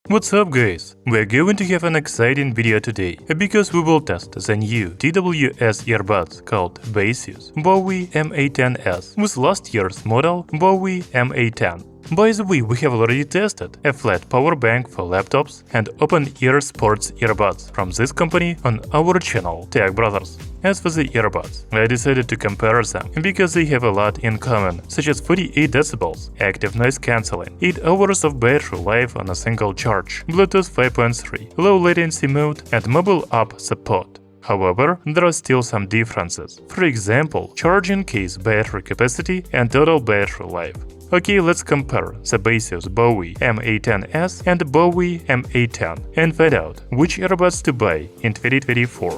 What's up guys, we're going to have an exciting video today, because we will test the new TWS earbuds called Baseus Bowie MA10s with last year's model Bowie MA10. By the way, we have already tested a flat power bank for laptops and open-ear sports earbuds from this company on our channel, Tech Brothers. As for the earbuds, I decided to compare them because they have a lot in common, such as 48 decibels, active noise cancelling, 8 hours of battery life on a single charge, Bluetooth 5.3, low latency mode, and mobile app support. However, there are still some differences. For example, charging case battery capacity and total battery life. Okay, let's compare the Baseus Bowie MA10s and Bowie MA10 and find out which earbuds to buy in 2024.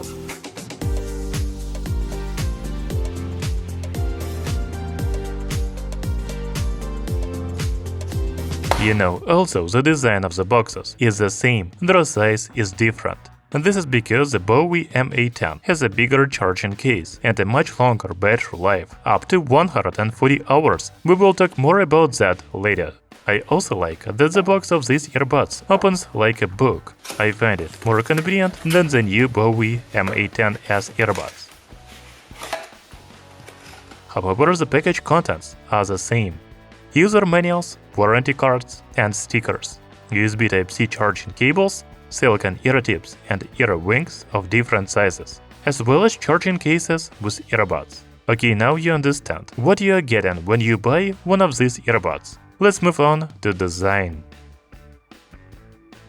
You know, also the design of the boxes is the same, their size is different. And this is because the Bowie MA10 has a bigger charging case and a much longer battery life, up to 140 hours. We will talk more about that later. I also like that the box of these earbuds opens like a book. I find it more convenient than the new Bowie MA10s earbuds. However, the package contents are the same. User manuals, warranty cards, and stickers, USB Type-C charging cables, silicone ear tips and ear wings of different sizes, as well as charging cases with earbuds. Okay, now you understand what you are getting when you buy one of these earbuds. Let's move on to design.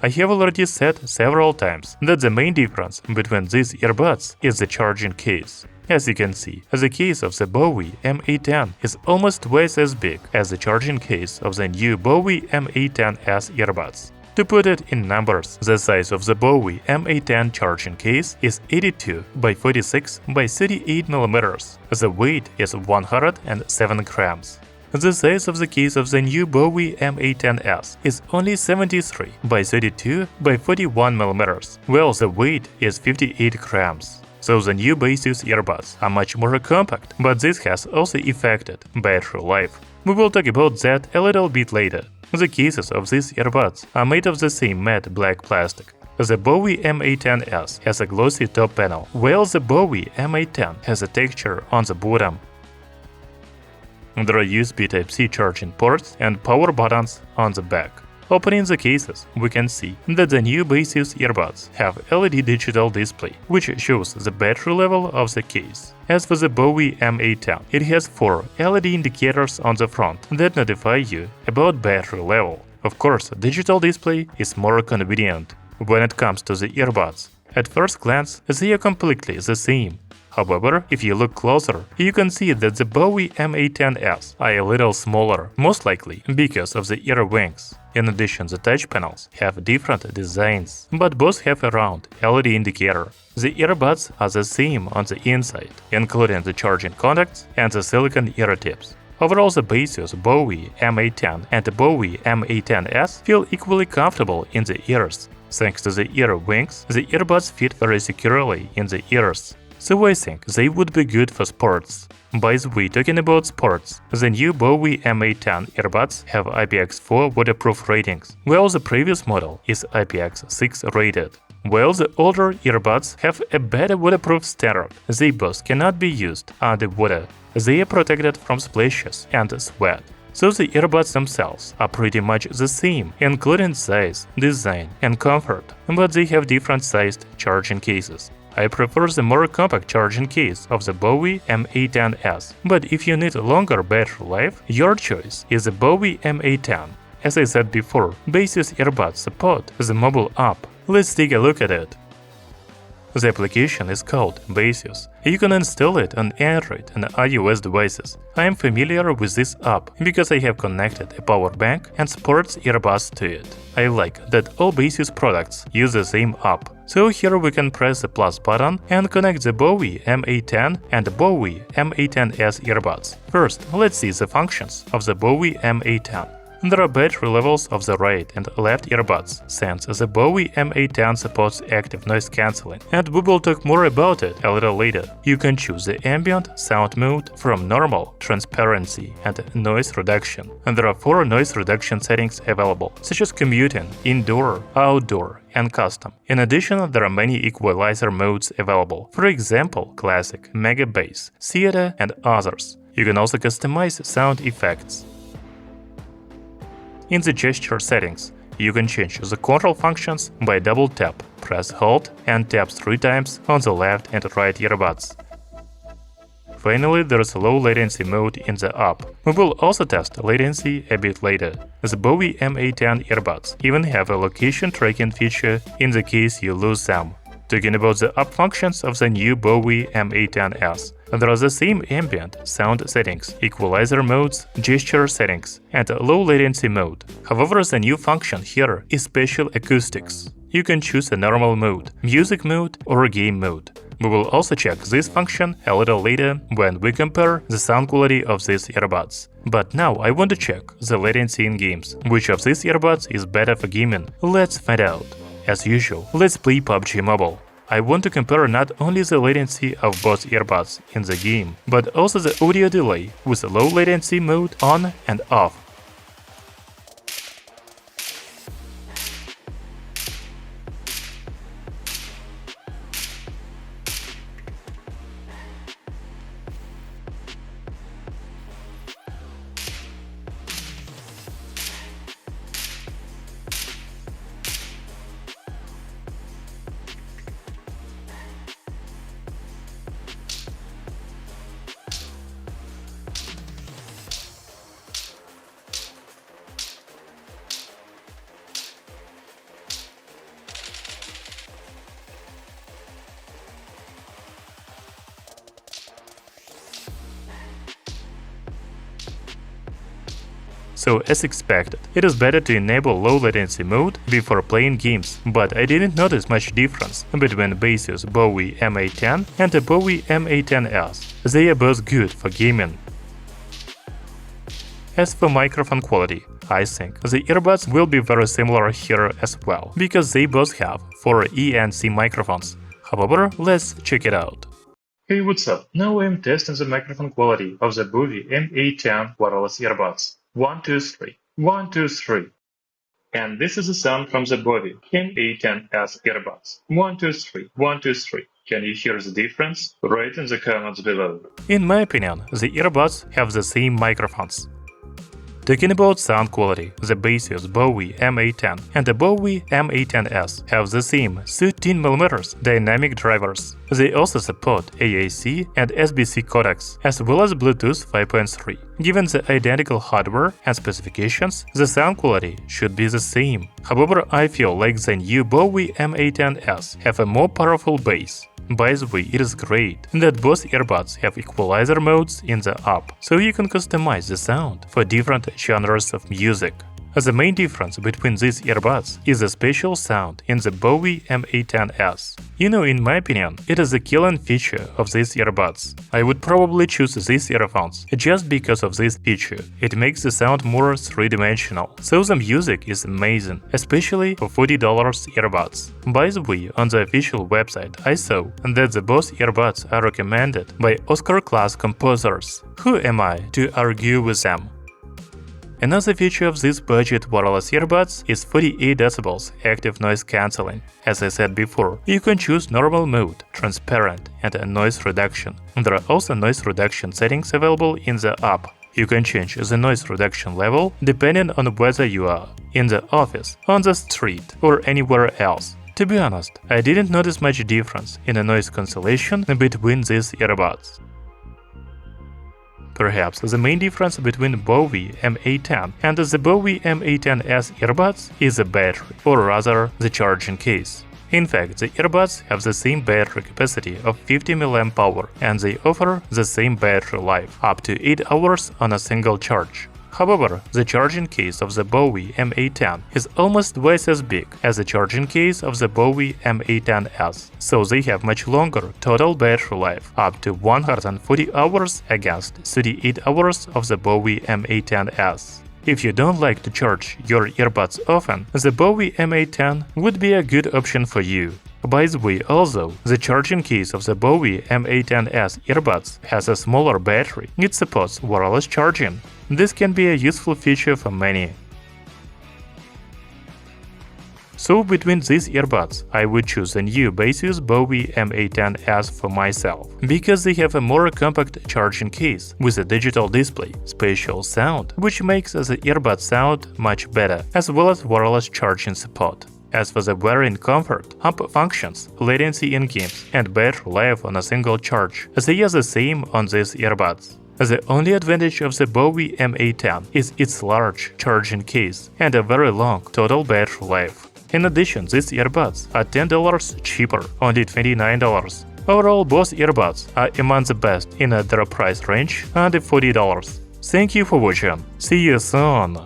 I have already said several times that the main difference between these earbuds is the charging case. As you can see, the case of the Bowie MA10 is almost twice as big as the charging case of the new Bowie MA10s earbuds. To put it in numbers, the size of the Bowie MA10 charging case is 82 by 46 by 38 mm. The weight is 107 grams. The size of the case of the new Bowie MA10s is only 73 by 32 by 41 mm, while the weight is 58 grams. So the new Baseus earbuds are much more compact, but this has also affected battery life. We will talk about that a little bit later. The cases of these earbuds are made of the same matte black plastic. The Bowie MA10s has a glossy top panel, while the Bowie MA10 has a texture on the bottom. There are USB Type-C charging ports and power buttons on the back. Opening the cases, we can see that the new Baseus earbuds have LED digital display, which shows the battery level of the case. As for the Bowie MA10, it has 4 LED indicators on the front that notify you about battery level. Of course, digital display is more convenient. When it comes to the earbuds, at first glance, they are completely the same. However, if you look closer, you can see that the Bowie MA10s are a little smaller, most likely because of the ear wings. In addition, the touch panels have different designs, but both have a round LED indicator. The earbuds are the same on the inside, including the charging contacts and the silicone ear tips. Overall, the Baseus Bowie MA10 and the Bowie MA10s feel equally comfortable in the ears. Thanks to the ear wings, the earbuds fit very securely in the ears. So I think they would be good for sports. By the way, talking about sports, the new Bowie MA10 earbuds have IPX4 waterproof ratings, while the previous model is IPX6 rated. While the older earbuds have a better waterproof standard, they both cannot be used underwater. They are protected from splashes and sweat. So the earbuds themselves are pretty much the same, including size, design, and comfort, but they have different sized charging cases. I prefer the more compact charging case of the Bowie MA10s, but if you need longer battery life, your choice is the Bowie MA10. As I said before, Baseus earbuds support the mobile app. Let's take a look at it. The application is called Baseus. You can install it on Android and iOS devices. I am familiar with this app because I have connected a power bank and sports earbuds to it. I like that all Baseus products use the same app. So here we can press the plus button and connect the Bowie MA10 and the Bowie MA10s earbuds. First, let's see the functions of the Bowie MA10. There are battery levels of the right and left earbuds, since the Bowie MA10 supports active noise cancelling, and we will talk more about it a little later. You can choose the ambient sound mode from normal, transparency, and noise reduction. And there are 4 noise reduction settings available, such as commuting, indoor, outdoor, and custom. In addition, there are many equalizer modes available, for example, classic, mega bass, theater, and others. You can also customize sound effects. In the gesture settings, you can change the control functions by double tap, press hold, and tap 3 times on the left and right earbuds. Finally, there is a low latency mode in the app. We will also test latency a bit later. The Bowie MA10 earbuds even have a location tracking feature in the case you lose them. Talking about the app functions of the new Bowie MA10s, there are the same ambient sound settings, equalizer modes, gesture settings, and low latency mode. However, the new function here is Spatial acoustics. You can choose a normal mode, music mode, or a game mode. We will also check this function a little later when we compare the sound quality of these earbuds. But now I want to check the latency in games. Which of these earbuds is better for gaming? Let's find out. As usual, let's play PUBG Mobile. I want to compare not only the latency of both earbuds in the game, but also the audio delay with the low latency mode on and off. So as expected, it is better to enable low latency mode before playing games, but I didn't notice much difference between Baseus Bowie MA10 and the Bowie MA10s. They are both good for gaming. As for microphone quality, I think the earbuds will be very similar here as well, because they both have 4 ENC microphones. However, let's check it out. Hey, what's up? Now I'm testing the microphone quality of the Bowie MA10 wireless earbuds. 1, 2, 3. 1, 2, 3. And this is the sound from the Bowie MA10s earbuds. 1, 2, 3. 1, 2, 3. Can you hear the difference? Write in the comments below. In my opinion, the earbuds have the same microphones. Talking about sound quality, the Baseus Bowie MA10 and the Bowie MA10s have the same 13mm dynamic drivers. They also support AAC and SBC codecs, as well as Bluetooth 5.3. Given the identical hardware and specifications, the sound quality should be the same. However, I feel like the new Bowie MA10s have a more powerful bass. By the way, it is great that both earbuds have equalizer modes in the app, so you can customize the sound for different genres of music. The main difference between these earbuds is the spatial sound in the Bowie MA10s. In my opinion, it is a killing feature of these earbuds. I would probably choose these earphones just because of this feature. It makes the sound more three-dimensional, so the music is amazing, especially for $40 earbuds. By the way, on the official website I saw that the both earbuds are recommended by Oscar-class composers. Who am I to argue with them? Another feature of these budget wireless earbuds is 48 dB active noise cancelling. As I said before, you can choose normal mode, transparent, and a noise reduction. There are also noise reduction settings available in the app. You can change the noise reduction level depending on whether you are in the office, on the street, or anywhere else. To be honest, I didn't notice much difference in the noise cancellation between these earbuds. Perhaps the main difference between Bowie MA10 and the Bowie MA10s earbuds is the battery, or rather the charging case. In fact, the earbuds have the same battery capacity of 50 mAh and they offer the same battery life, up to 8 hours on a single charge. However, the charging case of the Bowie MA10 is almost twice as big as the charging case of the Bowie MA10s, so they have much longer total battery life, up to 140 hours against 38 hours of the Bowie MA10s. If you don't like to charge your earbuds often, the Bowie MA10 would be a good option for you. By the way, also, the charging case of the Bowie MA10s earbuds has a smaller battery. It supports wireless charging. This can be a useful feature for many. So between these earbuds, I would choose the new Baseus Bowie MA10s for myself, because they have a more compact charging case with a digital display, spatial sound, which makes the earbud sound much better, as well as wireless charging support. As for the wearing comfort, amp functions, latency in games, and battery life on a single charge, they are the same on these earbuds. The only advantage of the Bowie MA10 is its large charging case and a very long total battery life. In addition, these earbuds are $10 cheaper, only $29. Overall, both earbuds are among the best in their price range, under $40. Thank you for watching. See you soon!